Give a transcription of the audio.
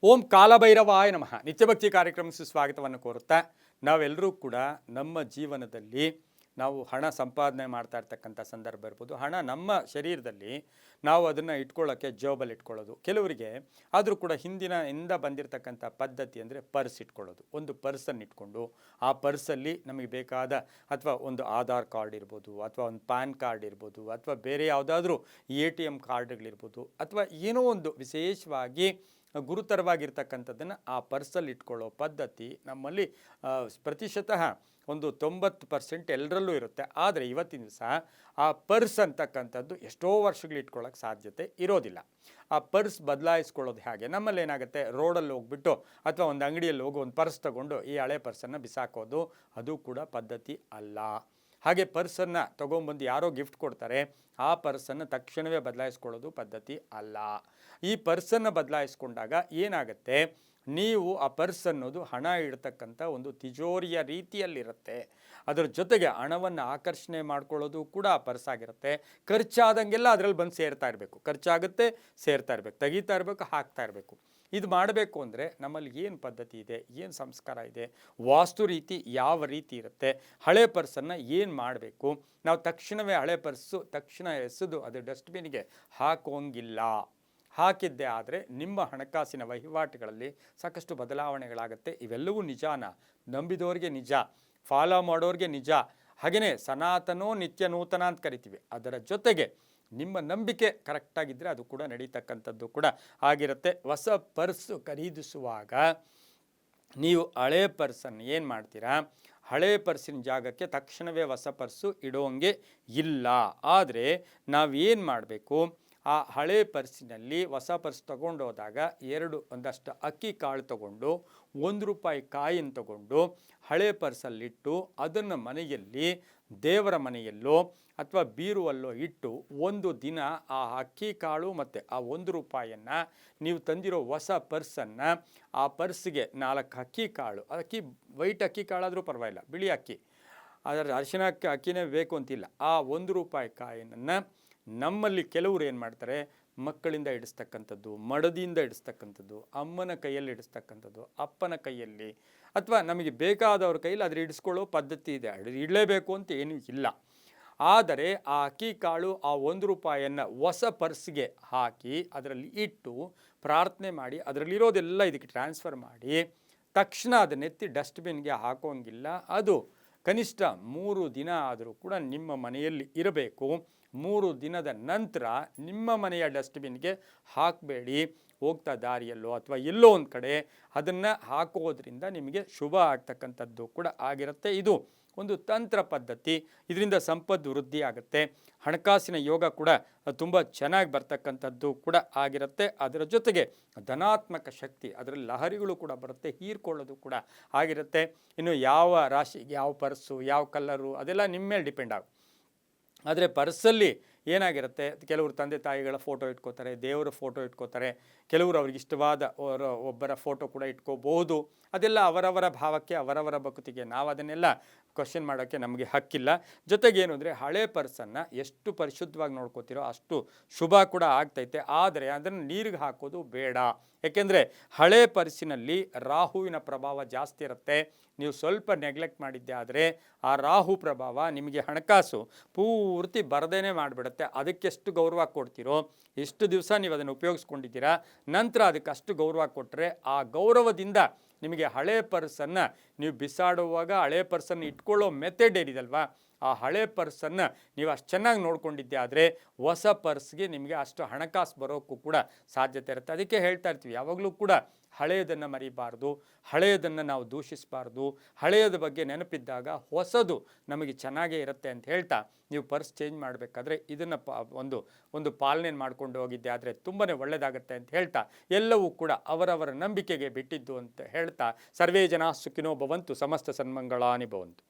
ಓಂ ಕಾಲಭೈರವಾಯ ನಮಃ. ನಿತ್ಯಭಕ್ತಿ ಕಾರ್ಯಕ್ರಮಕ್ಕೆ ಸ್ವಾಗತವನ್ನು ಕೋರುತ್ತಾ ನಾವೆಲ್ಲರೂ ಕೂಡ ನಮ್ಮ ಜೀವನದಲ್ಲಿ ನಾವು ಹಣ ಸಂಪಾದನೆ ಮಾಡ್ತಾ ಇರ್ತಕ್ಕಂಥ ಸಂದರ್ಭ ಇರ್ಬೋದು. ಹಣ ನಮ್ಮ ಶರೀರದಲ್ಲಿ ನಾವು ಅದನ್ನು ಇಟ್ಕೊಳ್ಳೋಕ್ಕೆ ಜೋಬಲ್ಲಿ ಇಟ್ಕೊಳ್ಳೋದು. ಕೆಲವರಿಗೆ ಆದರೂ ಕೂಡ ಹಿಂದಿನಿಂದ ಬಂದಿರತಕ್ಕಂಥ ಪದ್ಧತಿ ಅಂದರೆ ಪರ್ಸ್ ಇಟ್ಕೊಳ್ಳೋದು. ಒಂದು ಪರ್ಸನ್ನು ಇಟ್ಕೊಂಡು ಆ ಪರ್ಸಲ್ಲಿ ನಮಗೆ ಬೇಕಾದ ಅಥವಾ ಒಂದು ಆಧಾರ್ ಕಾರ್ಡ್ ಇರ್ಬೋದು, ಅಥವಾ ಒಂದು ಪ್ಯಾನ್ ಕಾರ್ಡ್ ಇರ್ಬೋದು, ಅಥವಾ ಬೇರೆ ಯಾವುದಾದ್ರೂ ATM ಕಾರ್ಡ್ಗಳಿರ್ಬೋದು, ಅಥವಾ ಏನೋ ಒಂದು ವಿಶೇಷವಾಗಿ ಗುರುತರವಾಗಿರ್ತಕ್ಕಂಥದ್ದನ್ನು ಆ ಪರ್ಸಲ್ಲಿ ಇಟ್ಕೊಳ್ಳೋ ಪದ್ಧತಿ ನಮ್ಮಲ್ಲಿ ಪ್ರತಿಶತಃ ಒಂದು 90% ಎಲ್ಲರಲ್ಲೂ ಇರುತ್ತೆ. ಆದರೆ ಇವತ್ತಿನ ದಿವಸ ಆ ಪರ್ಸ್ ಅಂತಕ್ಕಂಥದ್ದು ಎಷ್ಟೋ ವರ್ಷಗಳು ಇಟ್ಕೊಳ್ಳೋಕ್ಕೆ ಸಾಧ್ಯತೆ ಇರೋದಿಲ್ಲ. ಆ ಪರ್ಸ್ ಬದಲಾಯಿಸ್ಕೊಳ್ಳೋದು ಹೇಗೆ? ನಮ್ಮಲ್ಲಿ ಏನಾಗುತ್ತೆ, ರೋಡಲ್ಲಿ ಹೋಗ್ಬಿಟ್ಟು ಅಥವಾ ಒಂದು ಅಂಗಡಿಯಲ್ಲಿ ಹೋಗಿ ಒಂದು ಪರ್ಸ್ ತೊಗೊಂಡು ಈ ಹಳೆ ಪರ್ಸನ್ನು ಬಿಸಾಕೋದು, ಅದು ಕೂಡ ಪದ್ಧತಿ ಅಲ್ಲ. ಹಾಗೆ ಪರ್ಸನ್ನು ತೊಗೊಂಬಂದು ಯಾರೋ ಗಿಫ್ಟ್ ಕೊಡ್ತಾರೆ, ಆ ಪರ್ಸನ್ನು ತಕ್ಷಣವೇ ಬದಲಾಯಿಸ್ಕೊಳ್ಳೋದು ಪದ್ಧತಿ ಅಲ್ಲ. ಈ ಪರ್ಸನ್ನು ಬದಲಾಯಿಸ್ಕೊಂಡಾಗ ಏನಾಗುತ್ತೆ, ನೀವು ಆ ಪರ್ಸ್ ಅನ್ನೋದು ಹಣ ಇಡ್ತಕ್ಕಂಥ ಒಂದು ತಿಜೋರಿಯ ರೀತಿಯಲ್ಲಿರುತ್ತೆ. ಅದರ ಜೊತೆಗೆ ಹಣವನ್ನು ಆಕರ್ಷಣೆ ಮಾಡ್ಕೊಳ್ಳೋದು ಕೂಡ ಆ ಪರ್ಸ್ ಆಗಿರುತ್ತೆ. ಖರ್ಚಾದಂಗೆಲ್ಲ ಅದರಲ್ಲಿ ಬಂದು ಸೇರ್ತಾ ಇರಬೇಕು. ಖರ್ಚಾಗುತ್ತೆ, ಸೇರ್ತಾ ಇರಬೇಕು, ತೆಗಿತಾ ಇರಬೇಕು, ಹಾಕ್ತಾ ಇರಬೇಕು. ಇದು ಮಾಡಬೇಕು ಅಂದರೆ ನಮ್ಮಲ್ಲಿ ಏನು ಪದ್ಧತಿ ಇದೆ, ಏನು ಸಂಸ್ಕಾರ ಇದೆ, ವಾಸ್ತು ರೀತಿ ಯಾವ ರೀತಿ ಇರುತ್ತೆ, ಹಳೆ ಪರ್ಸನ್ನು ಏನು ಮಾಡಬೇಕು, ನಾವು ತಕ್ಷಣವೇ ಹಳೆ ಪರ್ಸು ತಕ್ಷಣ ಎಸೆದು ಅದು ಡಸ್ಟ್ಬಿನ್ಗೆ ಹಾಕೋಂಗಿಲ್ಲ. ಹಾಕಿದ್ದೆ ಆದರೆ ನಿಮ್ಮ ಹಣಕಾಸಿನ ವಹಿವಾಟುಗಳಲ್ಲಿ ಸಾಕಷ್ಟು ಬದಲಾವಣೆಗಳಾಗುತ್ತೆ. ಇವೆಲ್ಲವೂ ನಿಜಾನ, ನಂಬಿದವ್ರಿಗೆ ನಿಜ, ಫಾಲೋ ಮಾಡೋರಿಗೆ ನಿಜ. ಹಾಗೆಯೇ ಸನಾತನೋ ನಿತ್ಯ ನೂತನ ಅಂತ ಕರಿತೀವಿ. ಅದರ ಜೊತೆಗೆ ನಿಮ್ಮ ನಂಬಿಕೆ ಕರೆಕ್ಟಾಗಿದ್ದರೆ ಅದು ಕೂಡ ನಡೀತಕ್ಕಂಥದ್ದು ಕೂಡ ಆಗಿರುತ್ತೆ. ಹೊಸ ಪರ್ಸು ಖರೀದಿಸುವಾಗ ನೀವು ಹಳೆ ಪರ್ಸನ್ನು ಏನು ಮಾಡ್ತೀರಾ, ಹಳೆ ಪರ್ಸಿನ ಜಾಗಕ್ಕೆ ತಕ್ಷಣವೇ ಹೊಸ ಪರ್ಸು ಇಡೋಂಗೆ ಇಲ್ಲ. ಆದರೆ ನಾವೇನು ಮಾಡಬೇಕು, ಆ ಹಳೆ ಪರ್ಸಿನಲ್ಲಿ ಹೊಸ ಪರ್ಸ್ ತೊಗೊಂಡೋದಾಗ ಒಂದಷ್ಟು ಅಕ್ಕಿ ಕಾಳು ತೊಗೊಂಡು ₹1 ಕಾಯಿನ ತೊಗೊಂಡು ಹಳೆ ಪರ್ಸಲ್ಲಿಟ್ಟು ಅದನ್ನು ಮನೆಯಲ್ಲಿ ದೇವರ ಮನೆಯಲ್ಲೋ ಅಥವಾ ಬೀರುವಲ್ಲೋ ಇಟ್ಟು ಒಂದು ದಿನ ಆ ಅಕ್ಕಿ ಕಾಳು ಮತ್ತು ಆ ₹1 ನೀವು ತಂದಿರೋ ಹೊಸ ಪರ್ಸನ್ನು ಆ ಪರ್ಸಿಗೆ 4 ಅಕ್ಕಿ ಕಾಳು, ವೈಟ್ ಅಕ್ಕಿ ಕಾಳಾದರೂ ಪರವಾಗಿಲ್ಲ, ಬಿಳಿ ಅಕ್ಕಿ, ಅದರ ಅರಿಶಿನ ಅಕ್ಕಿನೇ ಬೇಕು ಅಂತಿಲ್ಲ, ಆ ₹1 ಕಾಯಿನನ್ನು ನಮ್ಮಲ್ಲಿ ಕೆಲವರು ಏನು ಮಾಡ್ತಾರೆ, ಮಕ್ಕಳಿಂದ ಇಡಿಸ್ತಕ್ಕಂಥದ್ದು, ಮಡದಿಯಿಂದ ಇಡಿಸ್ತಕ್ಕಂಥದ್ದು, ಅಮ್ಮನ ಕೈಯಲ್ಲಿ ಇಡಿಸ್ತಕ್ಕಂಥದ್ದು, ಅಪ್ಪನ ಕೈಯಲ್ಲಿ ಅಥವಾ ನಮಗೆ ಬೇಕಾದವ್ರ ಕೈಯಲ್ಲಿ ಅದ್ರ ಇಡಿಸ್ಕೊಳ್ಳೋ ಪದ್ಧತಿ ಇದೆ. ಇಡಲೇಬೇಕು ಅಂತ ಏನೂ ಇಲ್ಲ. ಆದರೆ ಆ ಅಕ್ಕಿ ಕಾಳು ಆ ₹1 ಹೊಸ ಪರ್ಸ್ಗೆ ಹಾಕಿ ಅದರಲ್ಲಿ ಇಟ್ಟು ಪ್ರಾರ್ಥನೆ ಮಾಡಿ ಅದರಲ್ಲಿರೋದೆಲ್ಲ ಇದಕ್ಕೆ ಟ್ರಾನ್ಸ್ಫರ್ ಮಾಡಿ ತಕ್ಷಣ ಅದನ್ನೆತ್ತಿ ಡಸ್ಟ್ಬಿನ್ಗೆ ಹಾಕೋಂಗಿಲ್ಲ. ಅದು ಕನಿಷ್ಠ 3 ದಿನ ಆದರೂ ಕೂಡ ನಿಮ್ಮ ಮನೆಯಲ್ಲಿ ಇರಬೇಕು. 3 ದಿನದ ನಂತರ ನಿಮ್ಮ ಮನೆಯ ಡಸ್ಟ್ಬಿನ್ಗೆ ಹಾಕಬೇಡಿ. ಹೋಗ್ತಾ ದಾರಿಯಲ್ಲೋ ಅಥವಾ ಎಲ್ಲೋ ಒಂದು ಕಡೆ ಅದನ್ನು ಹಾಕೋದ್ರಿಂದ ನಿಮಗೆ ಶುಭ ಆಗ್ತಕ್ಕಂಥದ್ದು ಕೂಡ ಆಗಿರುತ್ತೆ. ಇದು ಒಂದು ತಂತ್ರ ಪದ್ಧತಿ. ಇದರಿಂದ ಸಂಪತ್ತು ವೃದ್ಧಿ ಆಗುತ್ತೆ, ಹಣಕಾಸಿನ ಯೋಗ ಕೂಡ ತುಂಬ ಚೆನ್ನಾಗಿ ಬರ್ತಕ್ಕಂಥದ್ದು ಕೂಡ ಆಗಿರುತ್ತೆ. ಅದರ ಜೊತೆಗೆ ಧನಾತ್ಮಕ ಶಕ್ತಿ, ಅದರಲ್ಲಿ ಲಹರಿಗಳು ಕೂಡ ಬರುತ್ತೆ, ಹೀರ್ಕೊಳ್ಳೋದು ಕೂಡ ಆಗಿರುತ್ತೆ. ಇನ್ನು ಯಾವ ರಾಶಿಗೆ ಯಾವ ಪರ್ಸು, ಯಾವ ಕಲರು, ಅದೆಲ್ಲ ನಿಮ್ಮ ಮೇಲೆ ಡಿಪೆಂಡ್ ಆಗುತ್ತೆ. ಆದರೆ ಪರ್ಸಲ್ಲಿ ಏನಾಗಿರುತ್ತೆ, ಕೆಲವರು ತಂದೆ ತಾಯಿಗಳ ಫೋಟೋ ಇಟ್ಕೋತಾರೆ, ದೇವರ ಫೋಟೋ ಇಟ್ಕೋತಾರೆ, ಕೆಲವರು ಅವ್ರಿಗೆ ಇಷ್ಟವಾದ ಒಬ್ಬರ ಫೋಟೋ ಕೂಡ ಇಟ್ಕೋಬಹುದು. ಅದೆಲ್ಲ ಅವರವರ ಭಾವಕ್ಕೆ, ಅವರವರ ಭಕ್ತಿಗೆ. ನಾವು ಅದನ್ನೆಲ್ಲ ಕ್ವಶನ್ ಮಾಡೋಕ್ಕೆ ನಮಗೆ ಹಕ್ಕಿಲ್ಲ. ಜೊತೆಗೇನು ಅಂದರೆ ಹಳೆ ಪರ್ಸನ್ನು ಎಷ್ಟು ಪರಿಶುದ್ಧವಾಗಿ ನೋಡ್ಕೋತೀರೋ ಅಷ್ಟು ಶುಭ ಕೂಡ ಆಗ್ತೈತೆ. ಆದರೆ ಅದನ್ನು ನೀರಿಗೆ ಹಾಕೋದು ಬೇಡ. ಏಕೆಂದರೆ ಹಳೆ ಪರ್ಸಿನಲ್ಲಿ ರಾಹುವಿನ ಪ್ರಭಾವ ಜಾಸ್ತಿ ಇರುತ್ತೆ. ನೀವು ಸ್ವಲ್ಪ ನೆಗ್ಲೆಕ್ಟ್ ಮಾಡಿದ್ದೆ ಆದರೆ ಆ ರಾಹು ಪ್ರಭಾವ ನಿಮಗೆ ಹಣಕಾಸು ಪೂರ್ತಿ ಬರದೇನೆ ಮಾಡಿಬಿಡುತ್ತೆ. ಅದಕ್ಕೆಷ್ಟು ಗೌರವ ಕೊಡ್ತೀರೋ, ಎಷ್ಟು ದಿವಸ ನೀವು ಅದನ್ನು ಉಪಯೋಗಿಸ್ಕೊಂಡಿದ್ದೀರಾ, ನಂತರ ಅದಕ್ಕೆ ಅಷ್ಟು ಗೌರವ ಕೊಟ್ಟರೆ ಆ ಗೌರವದಿಂದ ನಿಮಗೆ ಹಳೆ ಪರ್ಸನ್ನು ನೀವು ಬಿಸಾಡುವಾಗ ಹಳೆ ಪರ್ಸನ್ನು ಇಟ್ಕೊಳ್ಳೋ ಮೆಥಡ್ ಏನಿದಲ್ವಾ, ಆ ಹಳೆ ಪರ್ಸನ್ನು ನೀವು ಅಷ್ಟು ಚೆನ್ನಾಗಿ ನೋಡ್ಕೊಂಡಿದ್ದೆ ಆದರೆ ಹೊಸ ಪರ್ಸ್ಗೆ ನಿಮಗೆ ಅಷ್ಟು ಹಣಕಾಸು ಬರೋಕ್ಕೂ ಕೂಡ ಸಾಧ್ಯತೆ ಇರುತ್ತೆ. ಅದಕ್ಕೆ ಹೇಳ್ತಾ ಇರ್ತೀವಿ, ಯಾವಾಗಲೂ ಕೂಡ ಹಳೆಯದನ್ನು ಮರಿಬಾರ್ದು, ಹಳೆಯದನ್ನು ನಾವು ದೂಷಿಸಬಾರ್ದು. ಹಳೆಯದ ಬಗ್ಗೆ ನೆನಪಿದ್ದಾಗ ಹೊಸದು ನಮಗೆ ಚೆನ್ನಾಗೇ ಇರುತ್ತೆ ಅಂತ ಹೇಳ್ತಾ, ನೀವು ಪರ್ಸ್ ಚೇಂಜ್ ಮಾಡಬೇಕಾದ್ರೆ ಇದನ್ನು ಒಂದು ಪಾಲನೆ ಮಾಡಿಕೊಂಡು ಹೋಗಿದ್ದೆ ಆದರೆ ತುಂಬಾ ಒಳ್ಳೆಯದಾಗುತ್ತೆ ಅಂತ ಹೇಳ್ತಾ, ಎಲ್ಲವೂ ಕೂಡ ಅವರವರ ನಂಬಿಕೆಗೆ ಬಿಟ್ಟಿದ್ದು ಅಂತ ಹೇಳ್ತಾ, ಸರ್ವೇ ಜನ ಸುಖಿನೋ ಭವಂತು, ಸಮಸ್ತ ಸನ್ಮಂಗಳಾನಿ ಭವಂತು.